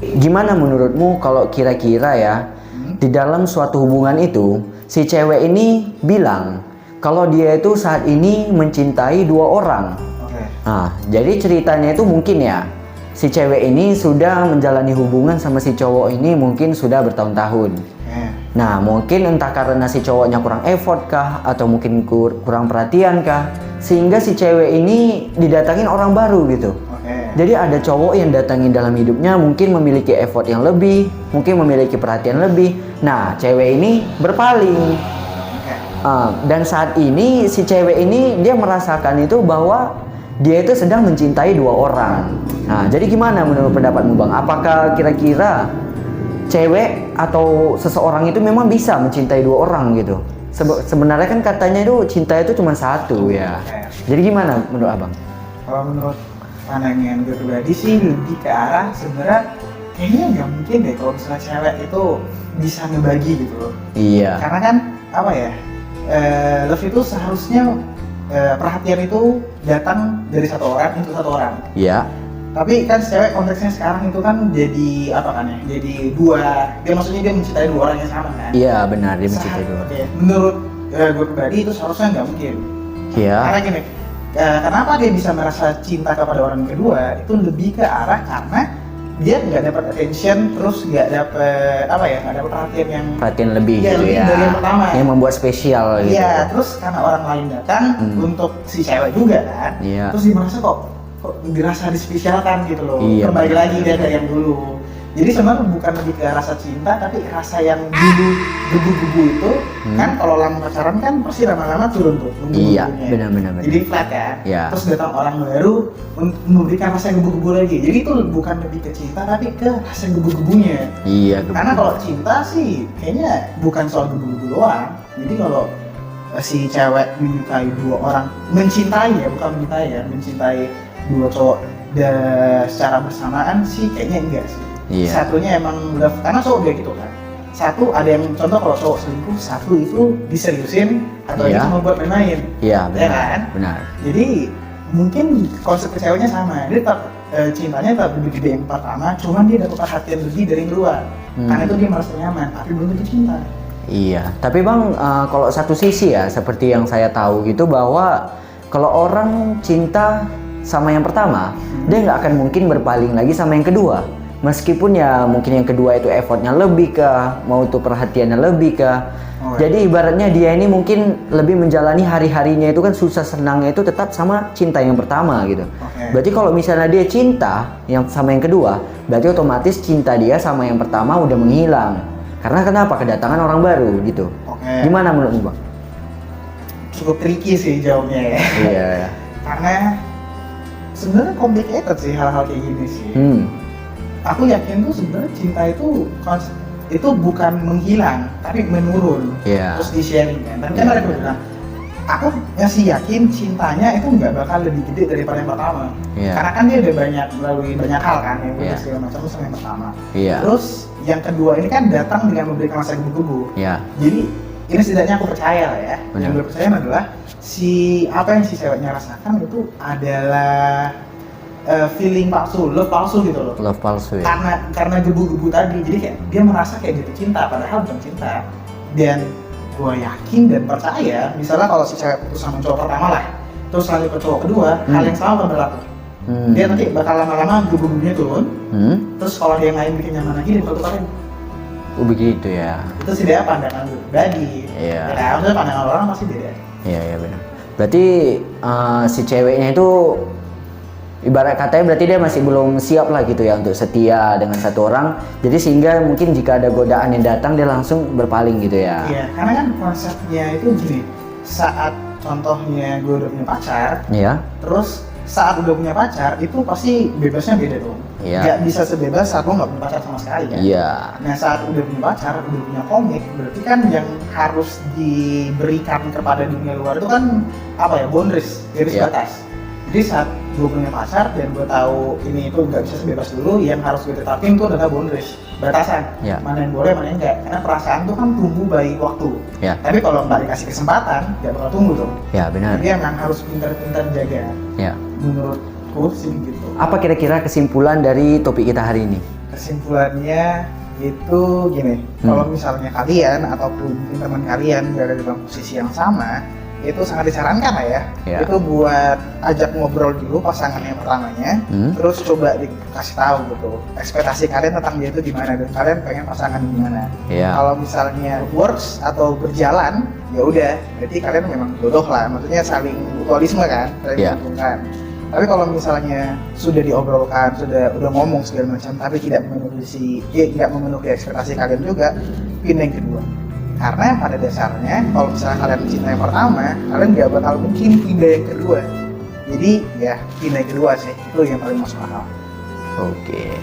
Gimana menurutmu kalau kira-kira ya di dalam suatu hubungan itu si cewek ini bilang kalau dia itu saat ini mencintai dua orang. Nah, jadi ceritanya itu mungkin ya si cewek ini sudah menjalani hubungan sama si cowok ini mungkin sudah bertahun-tahun. Nah, mungkin entah karena si cowoknya kurang effort kah atau mungkin kurang perhatian kah sehingga si cewek ini didatangin orang baru gitu. Jadi ada cowok yang datangin dalam hidupnya mungkin memiliki effort yang lebih, mungkin memiliki perhatian lebih. Nah, cewek ini berpaling. Dan saat ini si cewek ini dia merasakan itu bahwa dia itu sedang mencintai dua orang. Nah, jadi gimana menurut pendapatmu Bang? Apakah kira-kira cewek atau seseorang itu memang bisa mencintai dua orang gitu? Sebenarnya kan katanya itu cinta itu cuma satu ya. Jadi gimana menurut Abang? Kalau menurut pandangan gue pribadi sih lebih ke arah sebenarnya kayaknya nggak mungkin deh kalau misalnya cewek itu bisa ngebagi gitu loh. Iya. Karena kan apa ya, love itu seharusnya perhatian itu datang dari satu orang untuk satu orang. Iya. Tapi kan cewek konteksnya sekarang itu kan jadi apa kan ya? Jadi dua. Dia maksudnya dia mencintai dua orang yang sama kan? Iya benar dia mencintai dua. Menurut gue pribadi itu seharusnya nggak mungkin. Iya. Karena gini. Kenapa dia bisa merasa cinta kepada orang kedua itu lebih ke arah karena dia nggak dapat attention, terus nggak dapat apa ya, nggak dapat perhatian lebih gitu lebih ya dari yang pertama yang membuat spesial gitu. Iya, terus karena orang lain datang untuk si cewek juga kan, terus dia merasa kok dirasa dispesialkan gitu loh. Iya, Kembali lagi dia dari yang dulu. Jadi sebenarnya bukan lebih ke rasa cinta, tapi rasa yang dulu gebu-gebu itu kan kalau lama pacaran kan pasti lama-lama turun tuh. Iya, benar. Jadi flat kan. Ya. Terus datang orang baru memberikan rasa yang gebu-gebu lagi. Jadi itu bukan lebih ke cinta, tapi ke rasa gebu-gebunya. Iya. Gebu-gebu. Karena kalau cinta sih kayaknya bukan soal gebu-gebu doang. Jadi kalau si cewek menyukai dua orang, mencintai ya, bukan mencintai ya, mencintai dua cowok secara bersamaan sih kayaknya enggak sih. Iya. Satunya emang love, karena cowok kayak gitu kan. Satu ada yang contoh kalau cowok selingkuh, satu itu diseriusin atau itu cuma buat main-main. Iya, benar. Ya kan? Benar. Jadi mungkin konsep ceweknya sama. Dia tetap cintanya tetap lebih gede yang pertama, cuman dia dapat perhatian lebih dari yang kedua. Karena itu dia merasa nyaman, tapi belum tentu cinta. Iya, tapi Bang kalau satu sisi ya seperti yang saya tahu gitu bahwa kalau orang cinta sama yang pertama, dia nggak akan mungkin berpaling lagi sama yang kedua. Meskipun ya mungkin yang kedua itu effortnya lebih kah, mau tuh perhatiannya lebih kah. Jadi ibaratnya dia ini mungkin lebih menjalani hari-harinya itu kan susah senangnya itu tetap sama cinta yang pertama gitu. Berarti kalau misalnya dia cinta yang sama yang kedua, berarti otomatis cinta dia sama yang pertama udah menghilang. Karena kenapa? Kedatangan orang baru gitu. Gimana menurutmu Bang? Cukup tricky sih jawabnya ya. Iya. Karena sebenarnya complicated sih hal-hal kayak gini sih. Aku yakin tuh sebenarnya cinta itu bukan menghilang, tapi menurun. Terus di sharing kan. Dan kan ada yang bilang, aku masih yakin cintanya itu nggak bakal lebih gede daripada yang pertama. Karena kan dia udah melalui banyak hal kan, yang udah segala macam sama yang pertama. Terus yang kedua ini kan datang dengan memberikan rasa gebu-gebu. Jadi ini setidaknya aku percaya lah ya. Yang gue percaya adalah apa yang si ceweknya rasakan itu adalah feeling palsu, love palsu gitu loh. Love palsu ya. Karena gebu-gebu tadi, jadi kayak dia merasa kayak jatuh cinta, padahal bukan cinta. Dan gue yakin dan percaya, misalnya kalau si cewek putus sama cowok pertama lah, terus lanjut ke cowok kedua, hal yang sama akan berlaku. Dia nanti bakal lama-lama gebu-gebunya turun, terus kalau dia yang lain bikin nyaman lagi, dia bakal tukarin. Begitu ya. Itu sih dia pandangan gue pribadi. Iya. Ya, maksudnya pandangan orang pasti beda. Iya benar. Berarti si ceweknya itu ibarat katanya berarti dia masih belum siap lah gitu ya untuk setia dengan satu orang. Jadi sehingga mungkin jika ada godaan yang datang dia langsung berpaling gitu ya. Iya, karena kan konsepnya itu gini. Saat contohnya gue udah punya pacar, terus saat udah punya pacar itu pasti bebasnya beda dong. Gak bisa sebebas saat lo gak punya pacar sama sekali kan. Nah saat udah punya pacar, udah punya komik, berarti kan yang harus diberikan kepada dunia luar itu kan apa ya, boundaries, garis batas. Jadi saat gue punya pacar dan gue tahu ini itu nggak bisa sebebas dulu, yang harus gue tetapin itu adalah boundaries, batasan. Mana yang boleh, mana yang enggak. Karena perasaan itu kan tumbuh baik waktu. Tapi kalau nggak dikasih kesempatan, nggak bakal tumbuh dong. Benar. Jadi yang harus pintar-pintar jaga. Menurutku sih gitu. Apa kira-kira kesimpulan dari topik kita hari ini? Kesimpulannya itu gini, kalau misalnya kalian ataupun mungkin teman kalian berada dalam posisi yang sama, itu sangat disarankan lah ya. Itu buat ajak ngobrol dulu pasangan yang pertamanya, terus coba dikasih tahu gitu ekspektasi kalian tentang dia itu gimana dan kalian pengen pasangan gimana. Kalau misalnya works atau berjalan, ya udah, berarti kalian memang jodoh lah. Maksudnya saling mutualisme kan, saling menguntungkan. Tapi kalau misalnya sudah diobrolkan, udah ngomong segala macam, tapi tidak memenuhi ekspektasi kalian juga, pindah yang kedua. Karena pada dasarnya kalau misalnya kalian mencinta yang pertama, kalian nggak bakal mungkin pindah yang kedua. Jadi ya pindah yang kedua sih, itu yang paling masuk akal. Oke.